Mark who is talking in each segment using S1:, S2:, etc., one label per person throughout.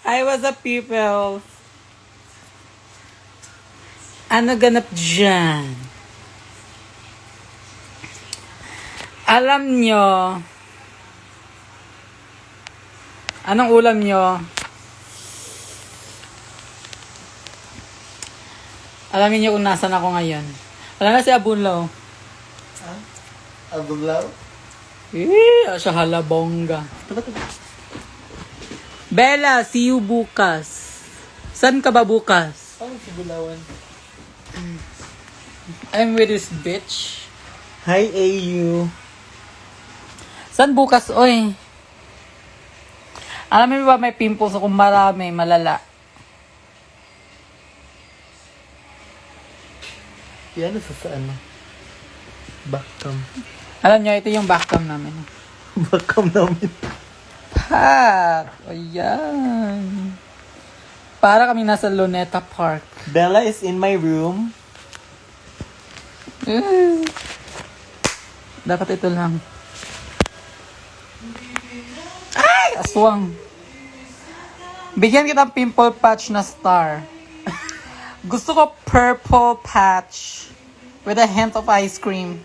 S1: Hi, what's up, people? Ano ganap dyan? Alam nyo, anong ulam nyo? Alamin nyo kung nasan ako ngayon. Wala na si Abunlaw.
S2: Abuglaw?
S1: Siya halabongga. Bella, see you bukas. San ka ba bukas?
S2: Ang Sibulawan.
S1: I'm with this bitch.
S2: Hi, AU.
S1: San bukas, oy? Alam mo ba may pimples ako marami, malala.
S2: Yan, sa ano? Backcam.
S1: Alam nyo, ito yung backcam namin.
S2: Backcam namin.
S1: Pak! Ayan. Para kami nasa Luneta Park.
S2: Bella is in my room.
S1: Dapat ito lang. Ay! Aswang. Bigyan kita ng pimple patch na star. Gusto ko purple patch with a hint of ice cream.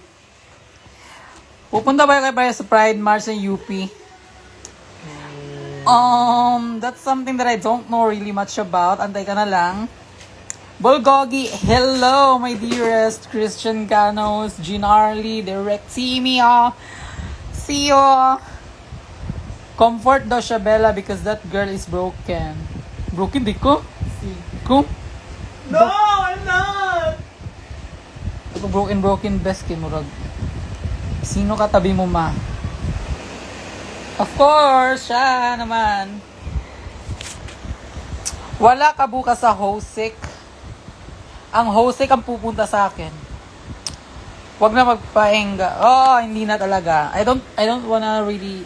S1: Pupunta ba kayo sa Pride March ng UP? That's something that I don't know really much about. Antay ka na lang. Bulgogi, hello, my dearest. Christian Ganos, Ginarly, Direct Timia. See you. Comfort daw siya, Bella, because that girl is broken. Broken, di ko? Ko?
S2: No, I'm not!
S1: Ako broken best kay Murag. Sino katabi mo, ma? Of course, siya naman. Wala ka bukas sa Hosik. Ang Hosik ang pupunta sa akin. Wag na magpahinga. Oh, hindi na talaga. I don't wanna really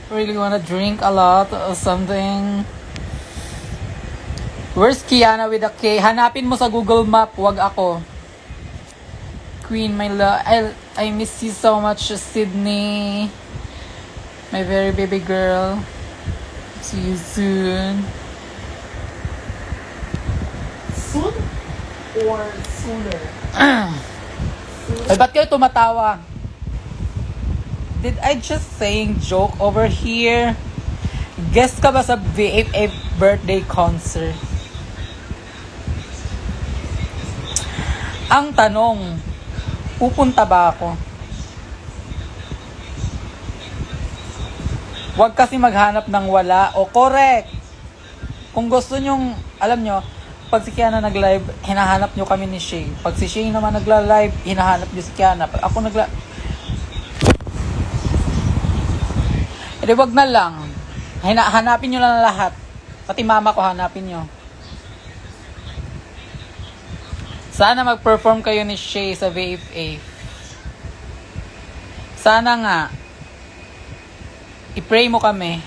S1: wanna drink a lot or something. Where's Kiana with a K? Hanapin mo sa Google Map, wag ako. Queen, my love. I miss you so much, Sydney. My very baby girl. See you soon.
S2: Soon? Or sooner?
S1: Ay, ba't kayo tumatawa? Did I just saying joke over here? Guest ka ba sa VFA birthday concert? Ang tanong, pupunta ba ako? Huwag kasi maghanap ng wala o correct. Kung gusto nyong, alam nyo, pag si Kiana nag-live, hinahanap nyo kami ni Shay. Pag si Shay naman nagla-live, hinahanap nyo si Kiana. Pag ako wag na lang. Hanapin nyo lang lahat. Pati mama ko hanapin nyo. Sana mag-perform kayo ni Shay sa VFA. Sana nga. I-pray mo kami.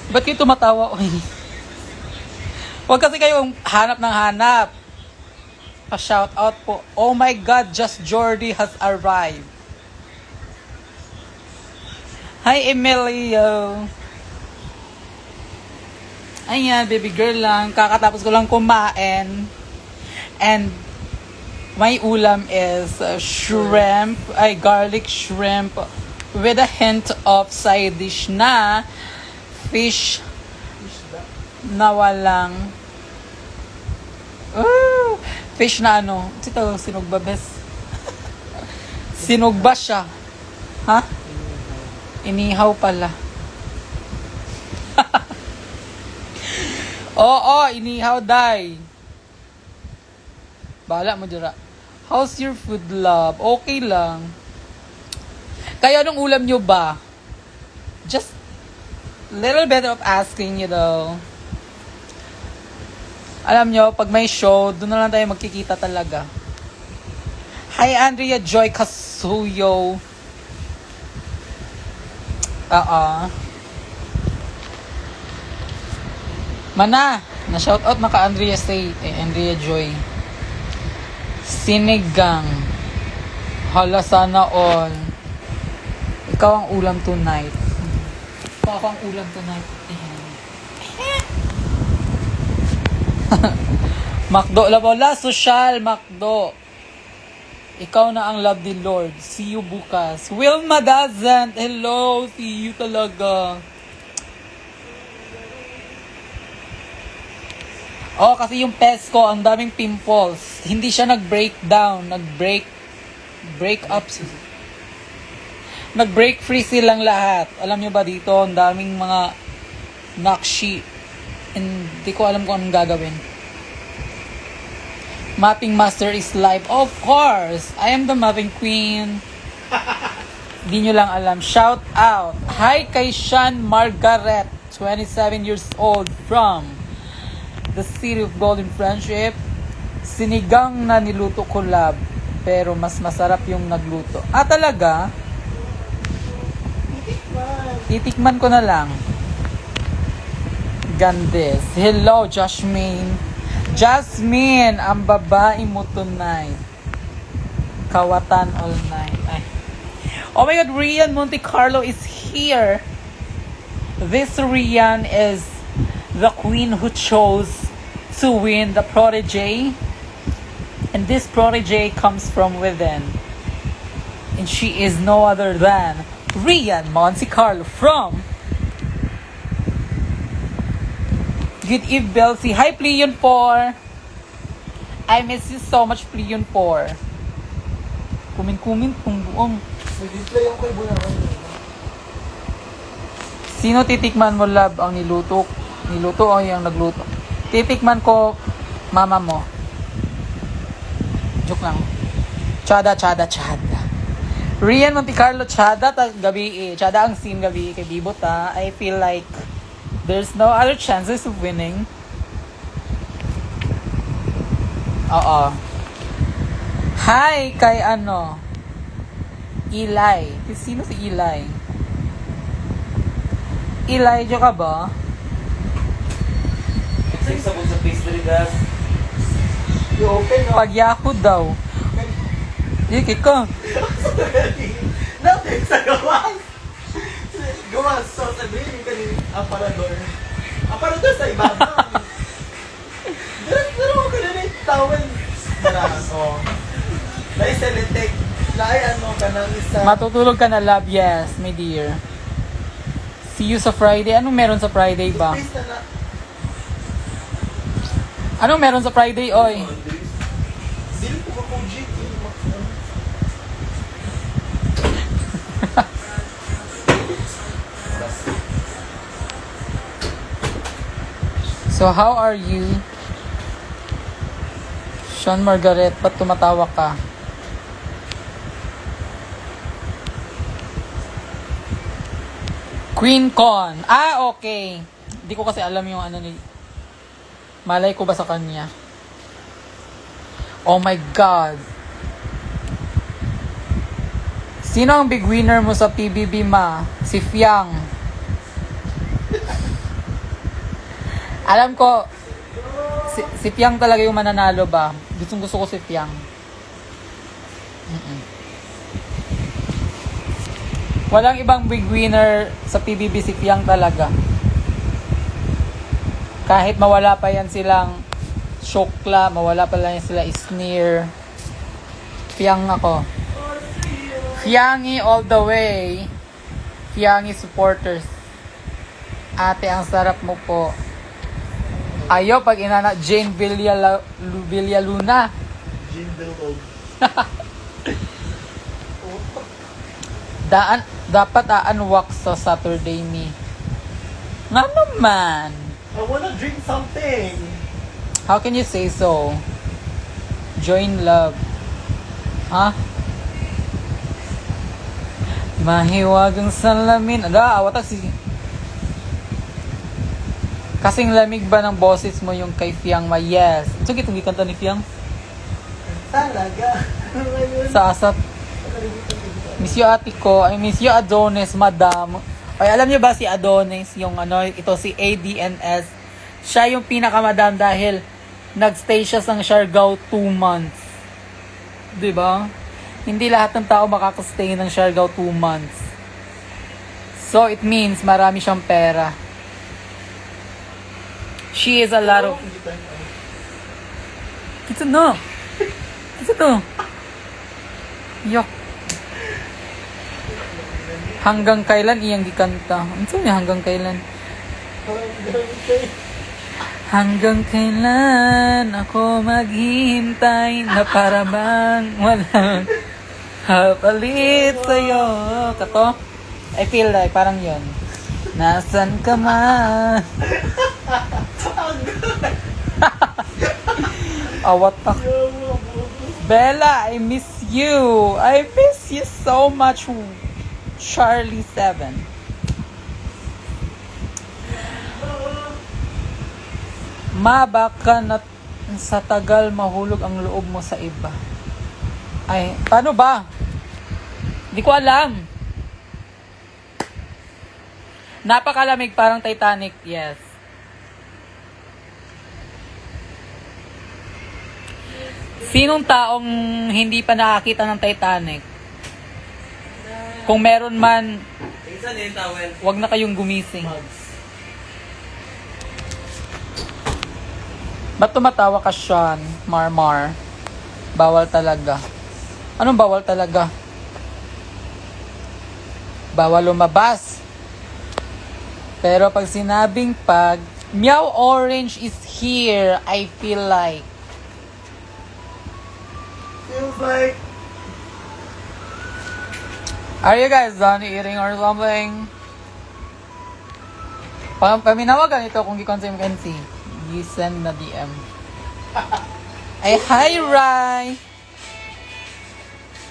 S1: Ba't kayo tumatawa? Huwag kasi kayong hanap ng hanap. Pa-shout out po. Oh my God, Just Jordy has arrived. Hi, Emilio. Ayan, baby girl lang. Kakatapos ko lang kumain. And my ulam is shrimp, garlic shrimp with a hint of side dish na fish na walang fish na ano. Ito, sinugba bes. Sinugba siya. Ha? Inihaw pala. Oo, inihaw, day. Bahala mo dira. How's your food, love? Okay lang. Kaya anong ulam nyo ba? Just little bit of asking, you know. Alam nyo, pag may show, doon na lang tayo magkikita talaga. Hi, Andrea Joy Casuyo. Mana, na-shoutout na ka Andrea Andrea Joy. Sinigang. Hala, sana all. Ikaw ang ulam tonight. mo ako ang ulam tonight. Macdo, labola, social, Macdo. Ikaw na ang love ni Lord. See you bukas. Wilma doesn't. Hello, see you talaga. Oh, kasi yung pes ko, ang daming pimples. Hindi siya nag-breakdown. Break up. Nag-break free silang lahat. Alam nyo ba dito, ang daming mga nakshi. Hindi ko alam kung anong gagawin. Mapping master is live. Of course! I am the mapping queen. Di nyo lang alam. Shout out! Hi kay Sean Margaret, 27 years old from the city of Golden Friendship. Sinigang na niluto ko lab, pero mas masarap yung nagluto. Ah, talaga? Titikman ko na lang. Gandis. Hello, Jasmine, ang babae mo tonight. Kawatan all night. Ay. Oh my God, Rian Monte Carlo is here. This Rian is the queen who chose to win the protege. And this protege comes from within. And she is no other than Rian Monte Carlo from Good Eve Belsi. Hi, Pleon 4. I miss you so much, Pleon 4. Kumin kung buong.
S2: Nag-display yung kay Bunawan.
S1: Sino titikman mo, love, ang niluto? Niluto o yung nagluto? Titikman ko, mama mo. Joke lang. Chada. Rian Monte Carlo, Chada gabi eh. Chada ang scene gabi kay Bibot ha. I feel like there's no other chances of winning. Oo. Hi kay Eli. Sino si Eli? Eli, jo ka ba?
S2: Sabog sa pastry, guys. I-open, no?
S1: Pagyako daw. Yikik ko.
S2: Nothing sa gawas. Gawas, so sabihin yung kanina, aparador. Aparador sa ibabaw. Pero ko kanina yung tawel. Oh. Lai selitek. Lai ka ng isa.
S1: Matutulog ka na, love. Yes, my dear. See you sa Friday. Anong meron sa Friday ba? Anong meron sa Friday, oy?
S2: Dili ko ba kung GT?
S1: So, how are you? Sean Margaret, ba't tumatawa ka? Queen Con. Ah, okay. Hindi ko kasi alam yung ni... Malay ko ba sa kanya? Oh my God. Sino ang big winner mo sa PBB, ma? Si Fiang. Alam ko, si Fiang talaga yung mananalo ba? Gusto ko si Fiang. Walang ibang big winner sa PBB, si Fiang talaga. Kahit mawala pa yan silang Shokla, mawala pa lang sila Sneer. Fiang ako. Fiangi all the way. Fiangi supporters. Ate, ang sarap mo po. Ayo pag inana Jane Villaluna.
S2: Jane Villaluna.
S1: Dapat aanwak sa Saturday ni. Nga naman.
S2: I wanna drink something.
S1: How can you say so? Join love. Ha? Mahiwagang salamin. Awatag si... Kasing lamig ba ng boses mo yung kay Fiang Ma? Yes. So, itong gikanta ni Fiang?
S2: Talaga.
S1: Sa asap. Miss you ate ko. I miss you Adonis, madam. Ay, alam niyo ba si Adonis? Yung ito si ADNS. Siya yung pinakamadam dahil nagstay siya sa Siargao 2 months. Diba? Hindi lahat ng tao makakastay ng Siargao 2 months. So, it means marami siyang pera. She is a lot of... Ito no. Ito to. Yok. Hanggang kailan iyang gikanta? Ano niya hanggang kailan? Hanggang kailan ako maghihintay na para bang walang hapalit sa'yo. Kato? I feel like parang yon. Nasaan ka man? Awat pa. Bella, I miss you. I miss you so much. Charlie 7. Ma, baka na sa tagal mahulog ang loob mo sa iba. Ay, paano ba? Hindi ko alam. Napakalamig, parang Titanic. Yes. Sinong taong hindi pa nakakita ng Titanic? Kung meron man, wag na kayong gumising. Ba't tumatawa ka, Sean? Marmar. Bawal talaga. Anong bawal talaga? Bawal lumabas. Pero pag sinabing Meow Orange is here, I feel like.
S2: Feels like...
S1: Are you guys done eating or something? Paminawagan ito kung gikonsume can see. You send na DM. Ay, hi, Rai!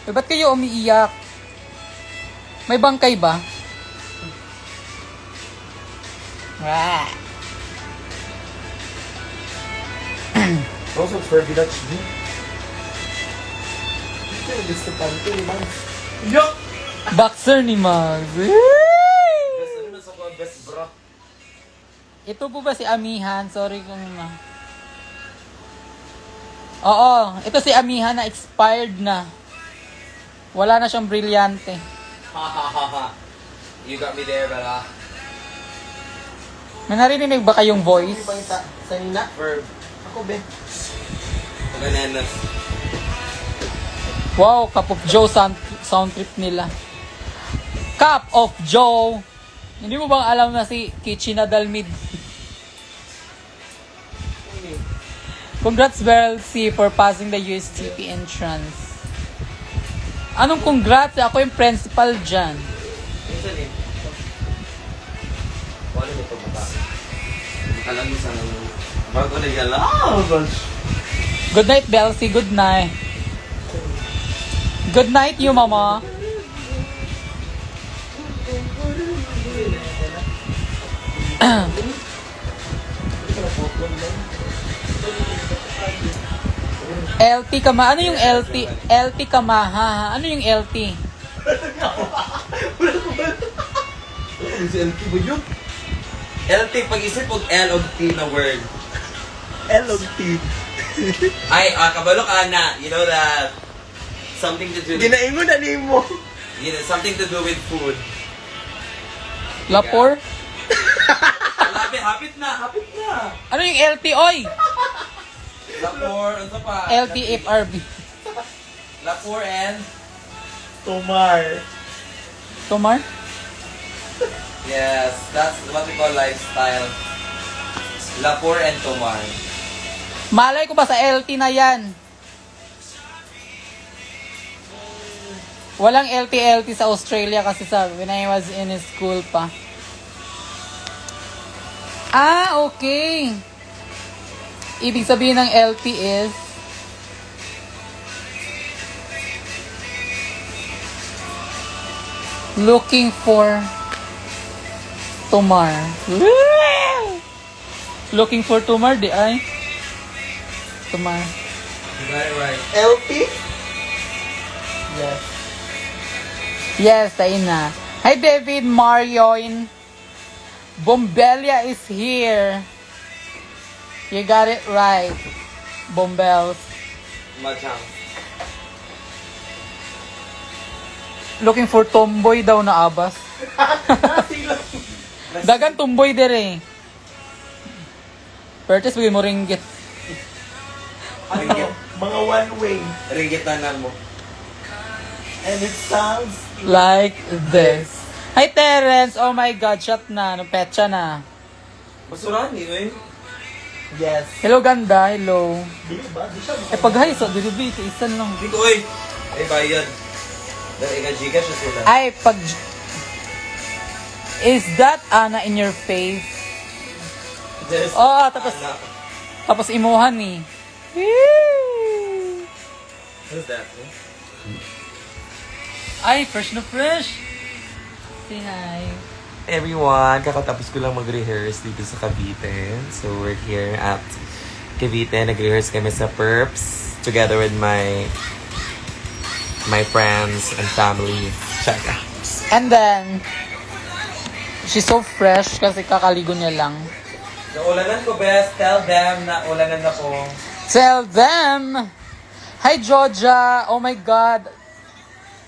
S1: Eh, ba't kayo umiiyak? May bangkay ba? Rah!
S2: Also, for Village D. Ito yung gusto pa. Ito yung man. Yuck!
S1: Boxer ni Mags.
S2: Best ano na sa mga best bra.
S1: Ito po ba si Amihan? Sorry kung Oo, ito si Amihan na expired na. Wala na siyang brilyante.
S3: You got me there, Bella.
S1: May narinig ba kayong voice?
S2: Hindi pa sa nina?
S3: Verb.
S2: Ako, be.
S3: Bananas.
S1: Wow, Cup of Joe sound trip nila. Cup of Joe! Hindi mo bang alam na si Kichina Dalmid? Congrats, Belsi, for passing the USTP entrance. Anong congrats? Ako yung principal dyan.
S3: Minsan eh. Paano nito mukha? Makalang isa ng... Bago na gala.
S2: Oh, gosh.
S1: Good night, Belsi. Good night. Good night, you mama. LT Kama. Ano yung LT? LT Kamaha. Ano yung LT?
S2: Si LT ba yun?
S3: LT, pag-isip og L og T na word.
S2: L o T.
S3: Ay, kabalo ka na. You know that... Something to do...
S2: Ginaingon na ni mo.
S3: You know, something to do with food.
S1: Lapor?
S3: Labi, hapit na. Hapit na.
S1: Ano yung LT, oy?
S3: Lapor, ano pa?
S1: LTFRB.
S3: Lapor and...
S2: Tomar.
S1: Tomar?
S3: Yes, that's what we call lifestyle. Lapor and Tomar.
S1: Malay ko ba sa LT na yan? Walang LT sa Australia kasi when I was in school pa. Ah, okay. Ibig sabihin ng LT is looking for Tomar. Looking for Tomar, di ay? Tomar.
S3: You got it right.
S2: LT?
S1: Yes. Yes, ayun na. Hi, David Marion. Bombelia is here. You got it right. Bombels.
S3: Machang.
S1: Looking for tomboy daw na abas.
S2: Nasilang.
S1: Dagan tumboy dire. Purchase bigay mo ringgit.
S2: Ano, mga one way.
S3: Ringgit na mo.
S2: And it sounds
S1: Like this. Hi Terence! Oh my God, shot na. Petsa na.
S3: Basurani, eh.
S2: yes.
S1: Hello ganda, hello.
S2: Di ba? Di siya
S1: Eh pag hi, so dilibi, isan lang.
S3: Dito, eh. Ay, bayad. Dahil ika-giga siya sila.
S1: Ay, pag... Is that Ana in your face?
S3: Yes.
S1: Oh, tapos...
S3: Anak.
S1: Tapos imuhan ni.
S3: Who's that?
S1: Ay, fresh na fresh. Say hi.
S4: Everyone, kakatapos ko lang mag-rehearse dito sa Cavite. So, we're here at Cavite. Nag-rehearse kami sa Perps together with my friends and family. Chaka.
S1: And then, she's so fresh kasi kakaligo niya lang.
S3: Naulanan ko, best. Tell them na ulanan ako.
S1: Tell them! Hi, Georgia! Oh my God!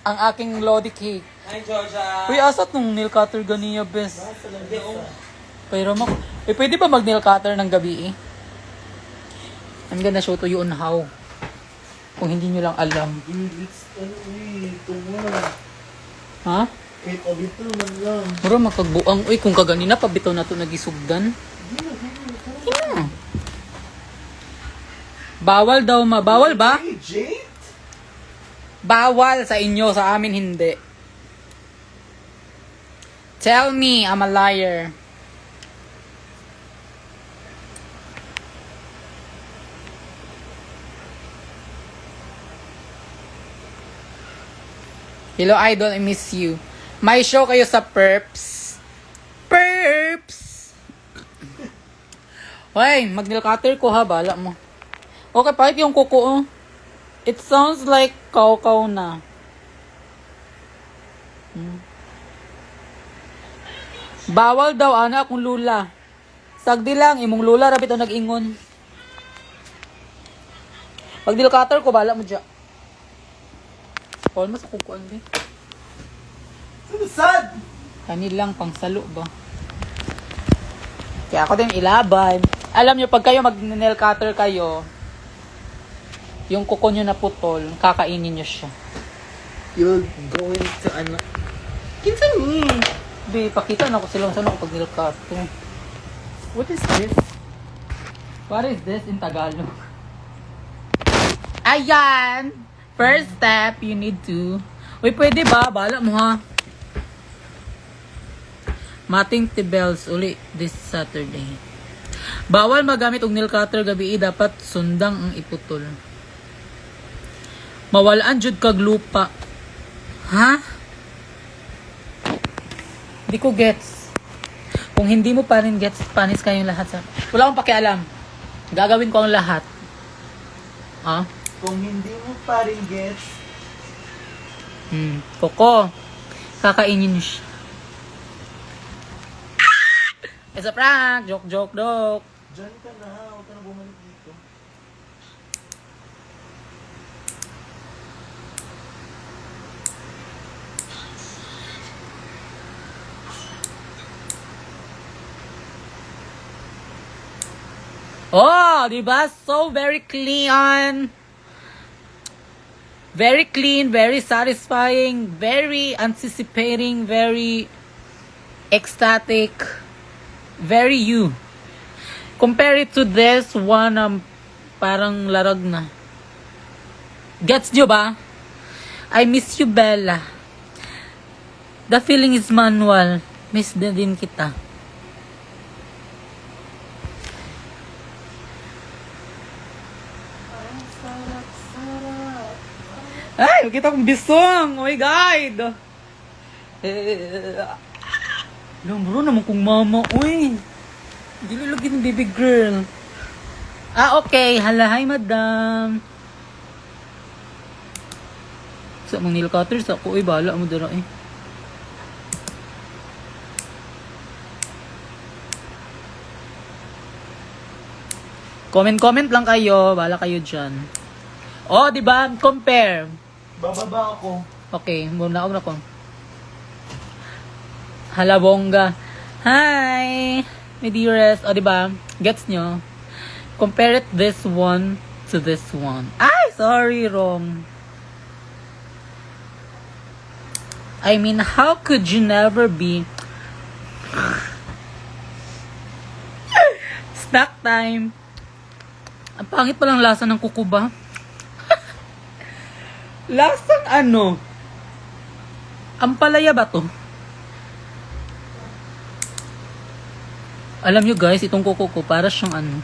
S1: Ang aking Lodi cake.
S3: Hi, Georgia.
S1: Uy, asat nung nail cutter ganiya, bes.
S3: Hindi, oh.
S1: Pero mo, pwede ba mag nail cutter ng gabi eh? I'm gonna show to you on how. Kung hindi nyo lang alam.
S2: Dude, it's ano eh. Ito nga.
S1: Ha?
S2: Kahit abito man lang.
S1: Mura makagbuang. Uy, kung kaganina, pabitaw na ito nagisugdan. Bawal daw ma. Bawal ba?
S2: Hey, Jade?
S1: Bawal sa inyo, sa amin hindi. Tell me, I'm a liar. Hello, idol, I miss you. May show kayo sa Perps. Perps! Hoy, mag-nail cutter ko ha, bala mo. Okay, pahit yung kuko, oh. It sounds like kaw-kaw na. Bawal daw, ana, akong lula. Sagdi lang, imong lula, rapit ang nag-ingon. Pag nail cutter ko, bala mo dyan. Almost kukuan din.
S2: Sad!
S1: Kanil lang, pang salo ba? Kaya ako din ilaban. Alam nyo, pag kayo mag-nail cutter kayo, yung kuko nyo na putol, kakainin nyo siya.
S2: You're going to ano? Kinsa ni?
S1: Be, pakita na ko silang saan ako pag nail cutter.
S2: What is this?
S1: What is this in Tagalog? Ayan! First step, you need to... Uy, pwede ba? Bala mo ha. Mating tibels uli this Saturday. Bawal magamit og nail cutter gabi, dapat sundang ang iputol. Mawalaan jud kag lupa. Ha? Di ko gets. Kung hindi mo pa rin gets, panis kayong lahat sa... Wala akong pakialam. Gagawin ko ang lahat. Ha?
S2: Kung hindi mo pa rin gets,
S1: Koko. Kakainin niyo siya. It's a prank! Joke, joke, joke.
S2: dyan ka na. Huwag ka na bumalik dito.
S1: Oh, di ba? So very clean. Very clean, very satisfying, very anticipating, very ecstatic, very you. Compare it to this one, parang larag na. Gets nyo ba? I miss you, Bella. The feeling is manual. Miss na din kita. Ay, kita kong bisong. Oh my God. Alam bro naman kung mama. Uy. Hindi lagi ng baby girl. Ah, okay. Hala, hi madam. Sa mga nail cutters ako. Uy, bahala mo dara eh. Comment lang kayo. Bahala kayo dyan. Oh, di ba? Compare.
S2: Bababa ako.
S1: Okay, muna ako na ko. Halabongga. Hi! My dearest. O, diba? Gets nyo? Compare it this one to this one. Ay! Sorry, wrong. I mean, how could you never be... Snack time. Ang pangit palang lasa ng kuko ba? Lasang ano? Ampalaya ba to? Alam nyo guys, itong kuko ko para siyang ano.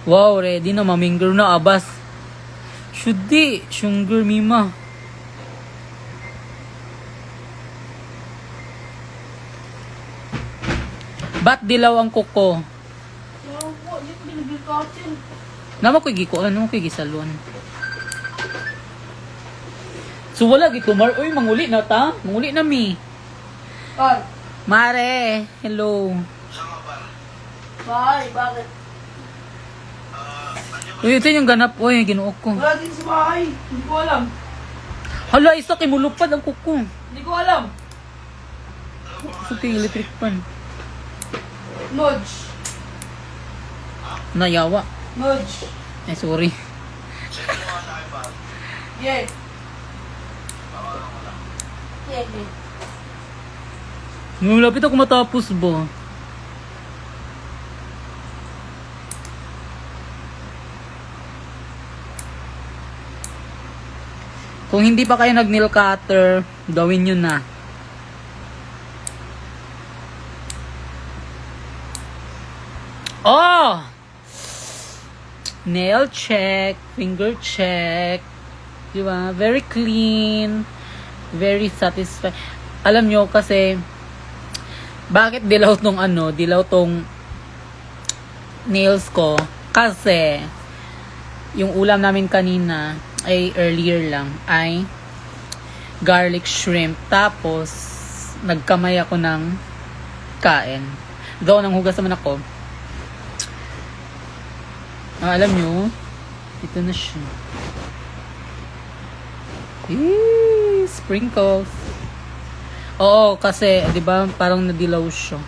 S1: Wow, ready na mamingger na abas. Shudi, shungger mima. Ba't dilaw ang kuko? Nama ko gikuan, nama ko gisalon. So wala gito mar, uy manguli na ta, manguli na mi. Mare, hello.
S2: Bye, bakit?
S1: Uy, ito yung ganap, uy, ginuok ko.
S2: Wala din sa bahay. Hindi ko alam.
S1: Hala, isa kimulupad ang kuko.
S2: Hindi ko alam.
S1: So ting electric pan.
S2: Nudge.
S1: Nayawa.
S2: Nudge.
S1: Ay, sorry.
S2: Yeah. Yeah.
S1: Malapit ako matapos ba? Kung hindi pa kayo nag-nail cutter, gawin nyo na. Oh! Nail check, finger check. Diba? Very clean. Very satisfied. Alam nyo kasi, bakit dilaw tong ano, dilaw tong nails ko? Kasi, yung ulam namin kanina, ay earlier lang, ay garlic shrimp. Tapos, nagkamay ako ng kain. Though, nanghugas naman ako. Alam nyo, ito na siya. Sprinkles. Oo, kasi, di ba, parang nadilaw siya.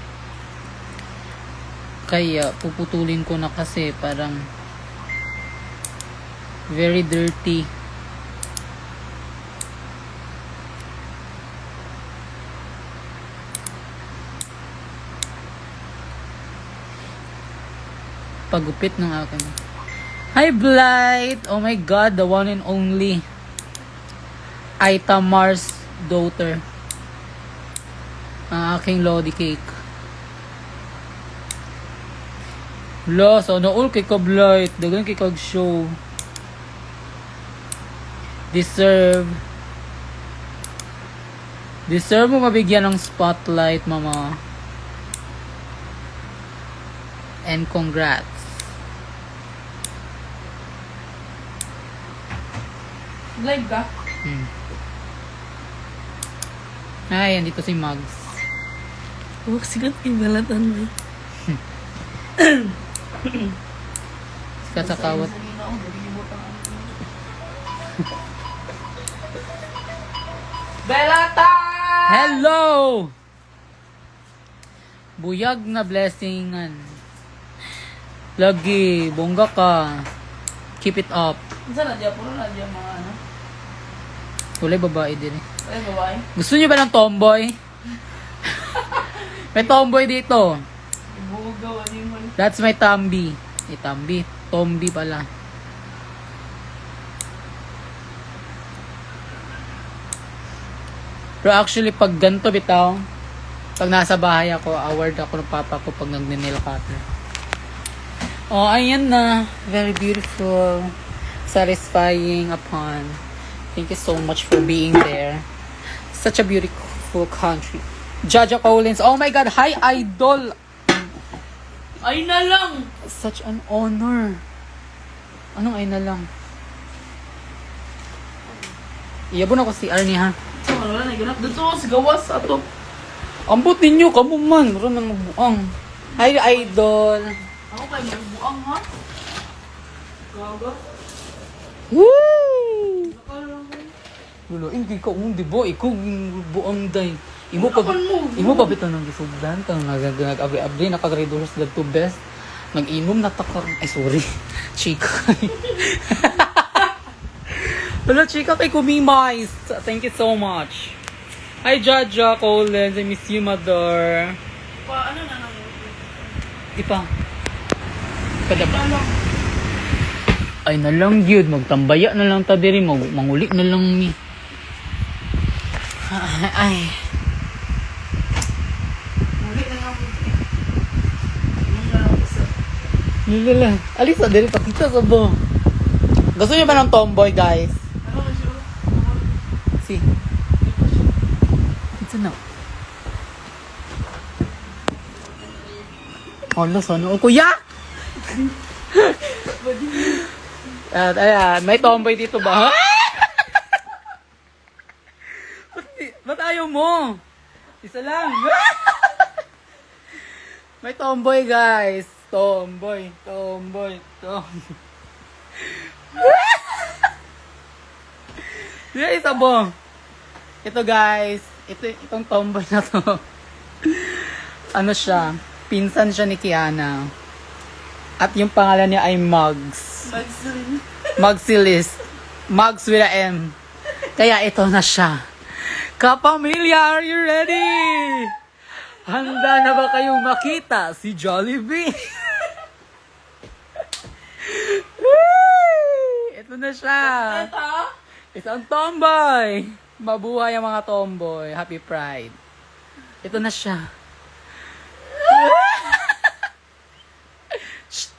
S1: Kaya, puputulin ko na kasi parang very dirty. Pagupit ng akin. Hi, Blight! Oh my God, the one and only Itamar's daughter. Ang aking Lodi cake. Lo, sana all kay ka, Blight. Dagan kay kag show. Deserve mo mabigyan ng spotlight, mama. And congrats.
S2: Live ka?
S1: Ay, andito si Mugs.
S2: Huwag sigat ibalatan mo.
S1: Sikat sa kawat.
S2: Belata!
S1: Hello! Buyag na blessingan. Lagi, bongga ka. Keep it up.
S2: Saan na dyan? Puro na dyan mga ano?
S1: Kulay babae din eh.
S2: Ay, babae.
S1: Gusto niyo ba ng tomboy? May tomboy dito.
S2: Ibugaw, ano yung mali?
S1: That's my Tambi. Tambi. Tombi pala. Pero actually, pag ganito bitaw, pag nasa bahay ako, award ako ng papa ko pag nag-nail cutter. Oh, ayan na. Very beautiful. Satisfying upon. Thank you so much for being there. Such a beautiful country. Jaja Collins. Oh my God. Hi, idol.
S2: Ay na lang!
S1: Such an honor. Anong ay na lang? Iyabon ako si Arnie ha.
S2: So, wala na ganap. Dito ako sa gawas ato.
S1: Ambot ninyo, kamo man. Meron na magbuang. Hi, idol.
S2: Ako kayo magbuang ha? Gaga.
S1: Woo! Wala, hindi ka di ba? Ikaw yung buang day. Imo pa bitaw ng gisugdan kang nag-abri-abri nakagrade sa to best. Nag-inom na takar. Ay, sorry. Chika. Wala, chika kay Kumimais. Thank you so much. Hi, Jaja Collins. I miss you, mother.
S2: Ano na lang?
S1: Di pa. Kada ba? Ay na lang yun. Magtambaya na lang ta diri. Manguli na lang mi. Ay.
S2: Muli na lang. Ano na lang isa?
S1: Lala. Alisa diri. Pakita sa bo. Gusto niyo ba ng tomboy, guys?
S2: Ano na siya?
S1: Si. It's na. Hala, sana. Oh, kuya! At ayan, may tomboy dito ba? Ba't ayaw mo? Isa lang. May tomboy, guys. Tomboy. Isa bo. Ito, guys. Itong tomboy na to. Ano siya? Pinsan siya ni Kiana. At yung pangalan niya ay Mugs. Mugsilis. Mugs with a M. Kaya ito na siya. Kapamilya, are you ready? Handa na ba kayong makita si Jollibee? Ito na siya. Isang tomboy. Mabuhay ang mga tomboy. Happy Pride. Ito na siya. Shh.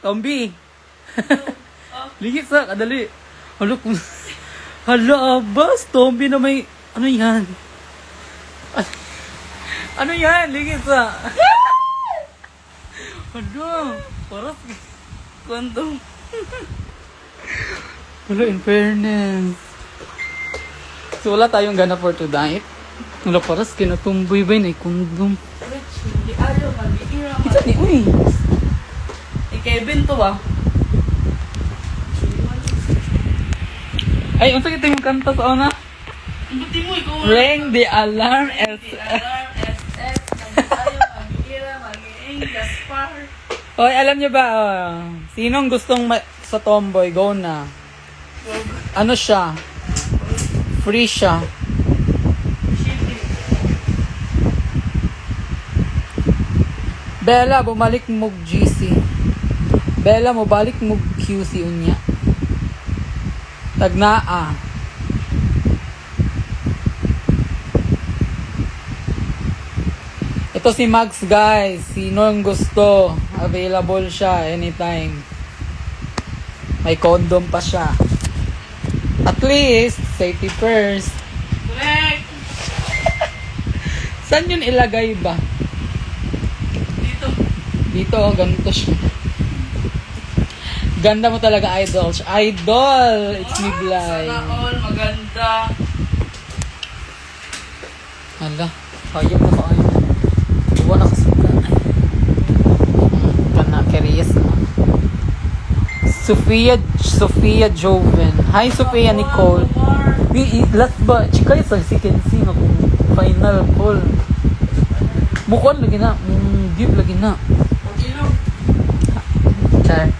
S1: Tombi. Ligit sa, kadali. Hala, abas. Tombi na may, ano yan? Ano yan? Ligit sa. Hala, parang, kondom. Wala, in fairness. So, wala tayong gana for tonight. Wala, paras kinatumboy ba yun? Ay, kondom.
S2: Hindi ayaw, mag-iira.
S1: Ito ni, uy.
S2: Kevin to ba?
S1: Ay, unsa kita yung kanta sa una?
S2: Buti mo, ikaw.
S1: Ring the alarm as...
S2: Alarm, SS, mag-ayaw, mag-iira, mag-iing, Gaspar.
S1: Oy, alam niyo ba, sinong gustong sa tomboy, go na. Ano siya? Free siya. Bella, bumalik mo GC. Bella, mo balik mo QC unya. Tagnaa. Ito si Max, guys. Sinong gusto? Available siya anytime. May condom pa siya. At least, safety first.
S2: Correct!
S1: Saan yun ilagay ba?
S2: Dito.
S1: Dito, ganito siya. Ganda mo talaga, idol. Idol! It's me, Blay.
S2: Sana all, maganda.
S1: Hala, hayop na ka ano. Iwan na kasuka. Kana, curious na. Sophia Joven. Hi, Sophia Nicole. Last ba? Chika sa second scene ako. Final call. Mukhaan lagi na. Deep lagi na.
S2: Pag-ilaw.
S1: Char.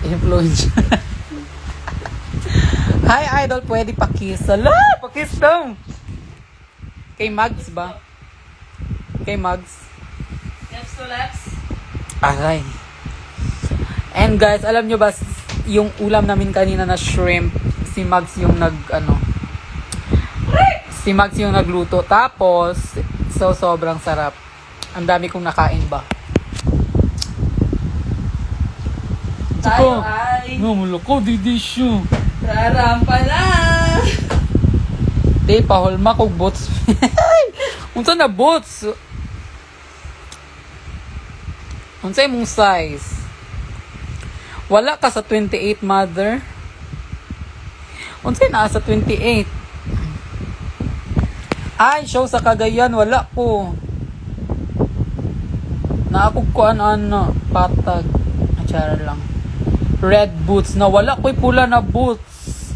S1: Influence. Hi, idol. Pwede pakiss. Hala, pakiss daw. Kay Mags ba? Kay Mags.
S2: Leps to leps.
S1: Aray. And guys, alam nyo ba, yung ulam namin kanina na shrimp, si Mags yung si Mags yung nagluto. Tapos, sobrang sarap. Ang dami kong nakain ba.
S2: Tayo ay
S1: Namula ko, didi siya.
S2: rarampa na.
S1: Di, pahulma kong boots. Unsa na boots? Unsa mong size? Wala ka sa 28, mother. Unsa na sa 28? Ay, show sa Cagayan, wala ko. Naakog ko ano, patag. Achara lang. Red boots na wala ko'y pula na boots.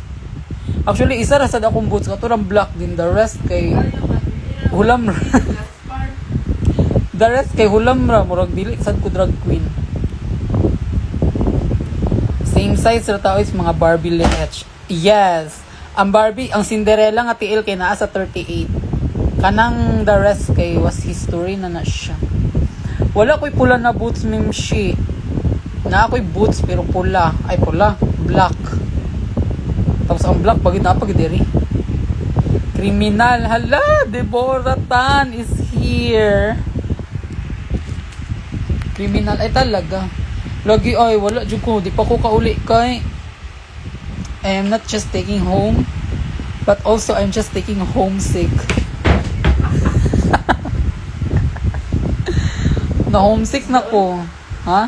S1: Actually, isa ra sad akong boots katurang black din. The rest kay hulam ra. The rest kay hulam ra. Murag dili sad ko drag queen. Same size ra tao is mga Barbie Letch. Yes. Ang Barbie, ang Cinderella nga tiil kay naa sa 38. Kanang the rest kay was history na siya. Wala ko'y pula na boots, mimshi. Na ako'y boots pero pula. Ay pula. Black. Tapos ang black bagid na diri. Criminal. Hala, Deborah Tan is here. Criminal. Ay talaga. Lagi ay wala jud ko. Di pa ko kauli kay. I am not just taking home, but also I'm just taking homesick. Na homesick na ko. Ha?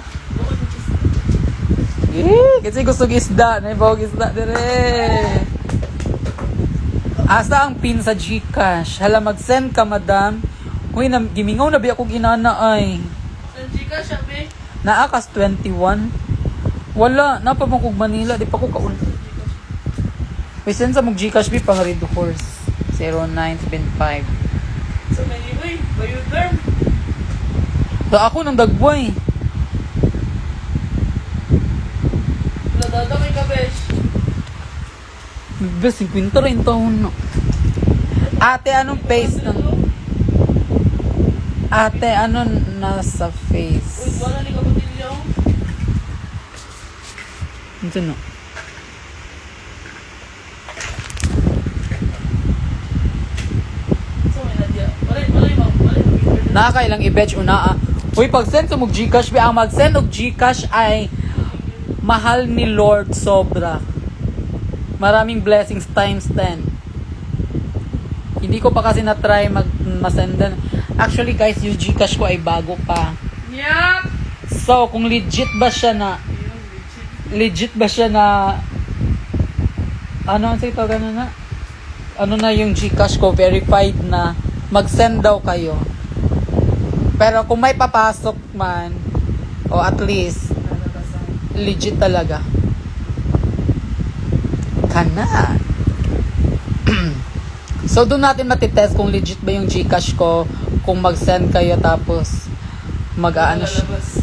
S1: Kasi gusto isda. Naibawag isda dire. Asa ang pin sa Gcash? Hala, mag-send ka, madam. Uy, gimingaw na ba ako ginana ay?
S5: Sa Gcash, sabi.
S1: Naakas 21. Wala. Napa mo kog Manila. Di pa ko kaun. Uy, send sa mong Gcash bi pang Red Horse. 0975.
S5: Sa Manila, bayuderm.
S1: Sa ako ng dagboy.
S5: Ladada kay Kabesh.
S1: Bes, 50 rin taon. Ate, anong face ng... Ate, ano nasa
S5: Uy,
S1: face?
S5: wala ni Kapatilyo.
S1: Ito no.
S5: Sa may Nadia. Walay, ma'am.
S1: Nakakailang i-batch una. Uy, pag-send sa mong Gcash, ang mag-send og Gcash ay mahal ni Lord sobra. Maraming blessings times 10. Hindi ko pa kasi na-try masendan. Actually guys, yung Gcash ko ay bago pa.
S5: Yup!
S1: So, kung legit ba siya na ano sa ito gano'n na? Ano na yung Gcash ko, verified na mag-send daw kayo. Pero kung may papasok man, o at least, legit talaga. Kana. So, doon natin matitest kung legit ba yung Gcash ko, kung mag-send kayo tapos mag-aano siya.
S5: Lalabas.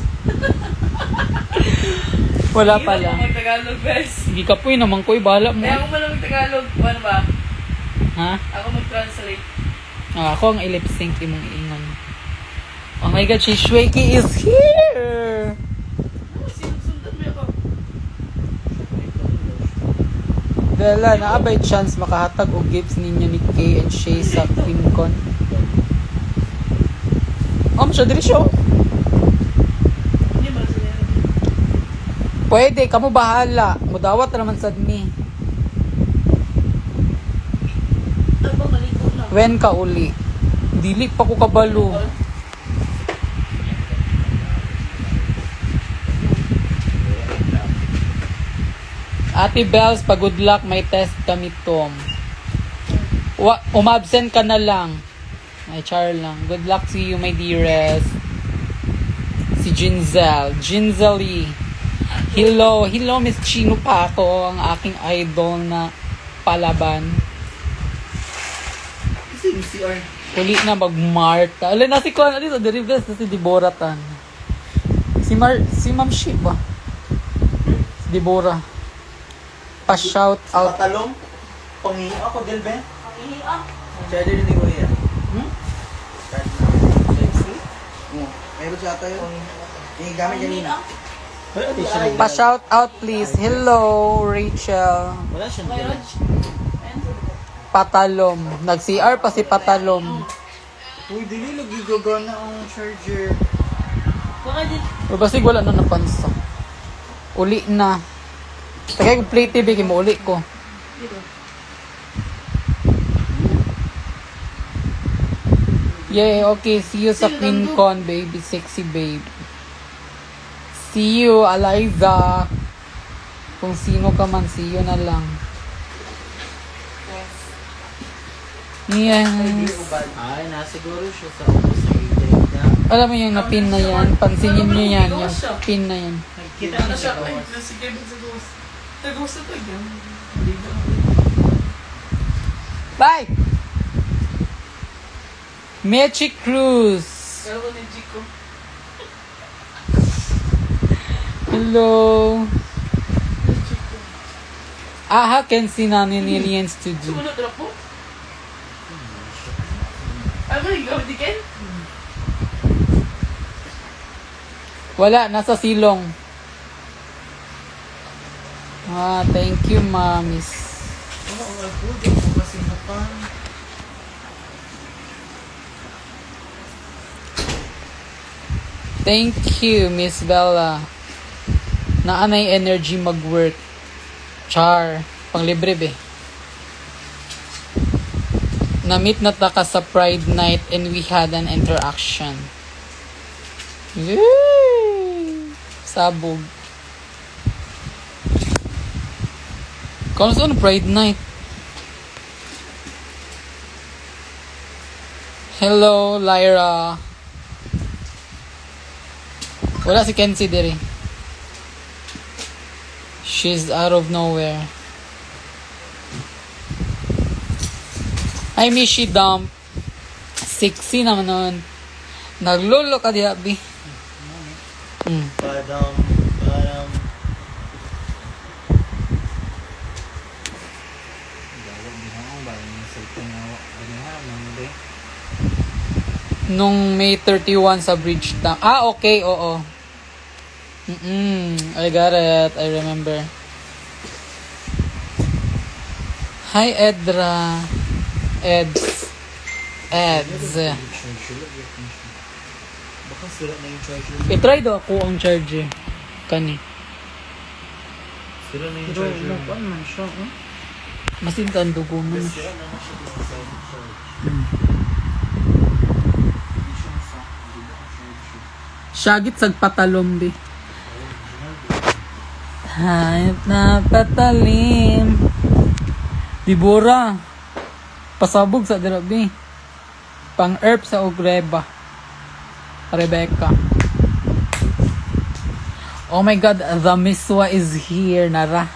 S1: Wala
S5: Hindi
S1: pala.
S5: mo mag-Tagalog, bes.
S1: Sige ka po naman ko, bahala mo.
S5: Kaya ako man mag-Tagalog. Ano ba?
S1: Ha?
S5: Ako mag-translate.
S1: Ako ang lip sync imong ingon. Oh my god, Shishweki is here!
S5: Sinusundan mo ako.
S1: Dala, naabay chance makahatag og gifts ninyo ni Kay and Shay sa QueenCon. Siya, dili siya.
S5: Hindi mo sila.
S1: Pwede, kamo bahala. Mudawat naman sad mi.
S5: Ano ba maligo na?
S1: When ka uli? Dili pa ko kabalo. Ate Bells, pa good luck, may test kami Tom. Umabsent ka na lang. Ay, char lang. Good luck to you, my dearest. Si Ginzel. Ginzeli. Hello. Hello, Miss Chino pa ako. Ang aking idol na palaban.
S2: Kasi yung CR.
S1: Uli na mag-Marta. Alin na si Kwan. Alin sa Derivest na si Deborah Tan. Si Ma'am Shi ba? Si Deborah. Pa-shout out.
S2: Patalong. Pangi ako, Delbe.
S5: Pangihi ah.
S2: Charger ni Kuya. Meron siya tayo. Yung gamit
S5: Pangihi
S2: niya
S5: ah.
S1: Pa-shout out please. Hello, Rachel.
S2: Wala siya.
S5: Mayroon.
S1: Patalom. Nag-CR pa si Patalom.
S2: Uy, dili lagi gagana ang charger.
S5: Baka din.
S1: O basig wala na napansa. Uli na. Tagay kong play TV, kimo uli ko.
S5: Dito.
S1: Yay, okay. See you sa QueenCon, baby. Sexy babe. See you, Eliza. Kung sino ka man, see you na lang. Yes.
S2: Ay, nasiguro siya sa office.
S1: Alam mo yung napin na yan? Pansinin nyo yan. Yung pin na yan.
S5: Kita na siya. Ay, sige, sa ghost. Sa ghost na to.
S1: Bye! Mechi Cruz.
S5: Pero ko ni Chico.
S1: Hello. Aha, can see namin aliens to do.
S5: Sumunod na po. Ano yung gawin di Ken?
S1: Wala, nasa silong. Ah, thank you, mamis.
S2: Oo, ang good. Ako kasi matang.
S1: Thank you, Miss Bella. Naanay energy mag-work. Char. Panglibre, be. Na-meet na taka sa Pride Night and we had an interaction. Yay! Sabog. Kung saan Pride Night? Hello, Lyra. Wala si Kenzie diri. She's out of nowhere. I miss she dump. Sexy naman nun. Naglolo ka di abi.
S2: Parang...
S1: Nung May 31 sa Bridgetown. Ah, okay, oo. I got it. I remember. Hi, Edra. Eds.
S2: Baka sira na yung charger.
S1: I-try do ako ang charger. Kani.
S2: Sira na yung
S5: Pero
S2: charger.
S5: nakuan man siya.
S1: Masintan dugo mo.
S2: Sira na siya dito sa charger.
S1: Syagit sagpatalombi. Hayop na patalim. Dibora. Pasabog sa dirabi. Pang-erp sa Ogreba. Rebecca. Oh my God, the miswa is here, Nara.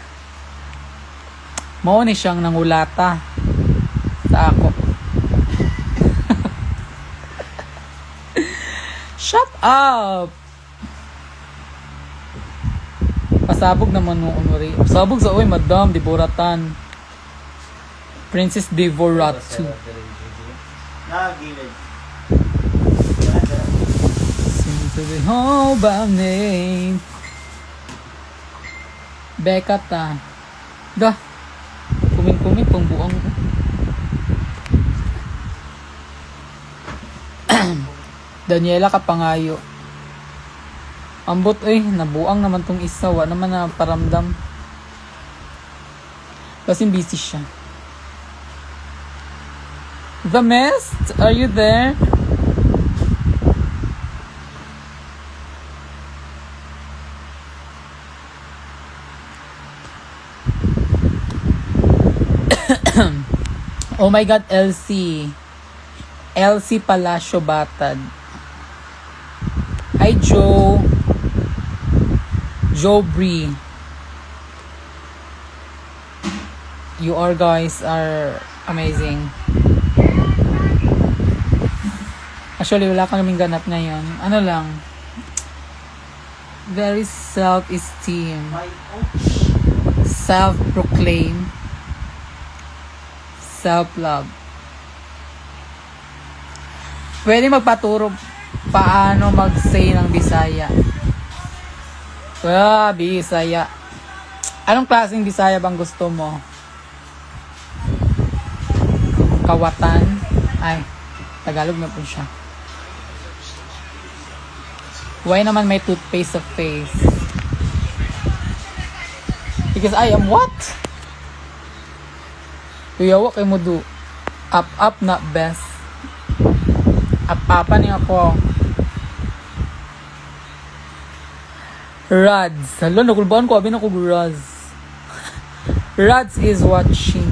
S1: Mao ni siyang nangulata sa ako. Shut up! Pasabog naman mo, Unuri. Pasabog sa, oy, Madam, Deboratan. Princess Devoratu.
S2: Nagilid.
S1: Seems to be home by name. Becca ta. Da. Kumin-kumin pang buang. Daniela Kapangayo. Ambot nabuang naman tong isa. Wa naman na paramdam. Kasi busy siya. The Mist, are you there? Oh my God, Elsie. Elsie Palacio Batad. Hi, Joe. Joe Bree. You all guys are amazing. Actually, wala kaming ganap ngayon. Ano lang. Very self-esteem. Self-proclaim. Self-love. Pwede magpaturo paano mag-say ng Bisaya. Bisaya. Anong klaseng Bisaya bang gusto mo? Kawatan? Ay, Tagalog na po siya. Why naman may toothpaste sa face? Because I am what? Tuyawa kay mo do. Up, not best. Up-upan niya ako. Rads. Hala, nakulbaan ko. Abi na ko, Rads. Rads is watching.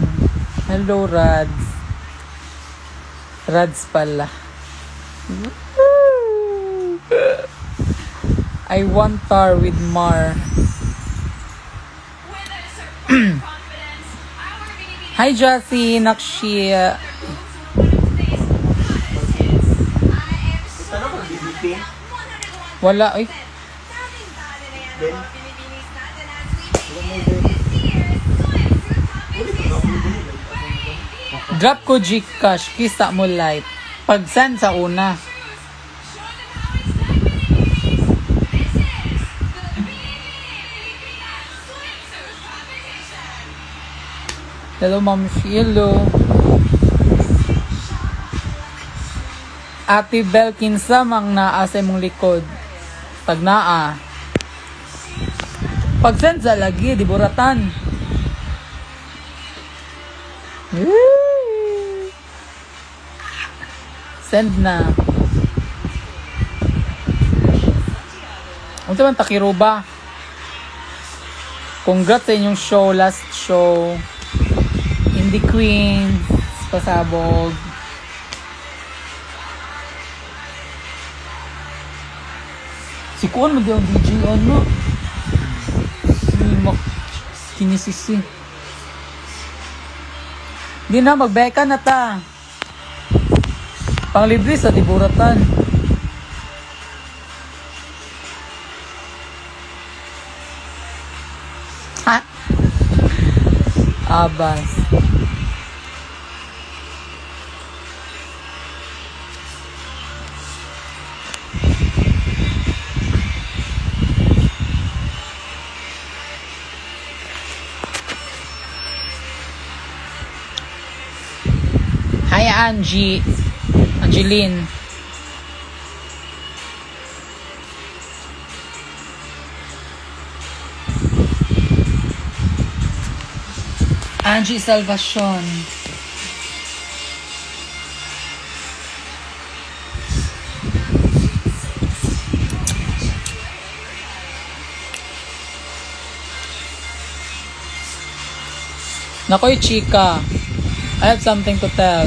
S1: Hello, Rads. Rads pala. I want tar with Mar. Hi, Jassy, Nakshi.
S2: Ano kung BBP?
S1: Wala, ay.
S2: Then,
S1: Drop ko Gcash, kisa mo light. Pag send sa una. Hello, Ma'am Hello. Ate Bel kinsa mang naa sa imong likod. Tagnaa. Pag send sa lagi, di buratan. Send na. Unsa man takiruba? Congrats sa inyong show, last show. Indie Queens, pasabog. Si Kuan mo di ang DJ ano? Si Mac Kinisisi. Di na, magbeka na ta. Panglibre sa Tiburatan. Ha? Abas. Hi, Angeline. Angie Salvacion. Nakoy chika. I have something to tell.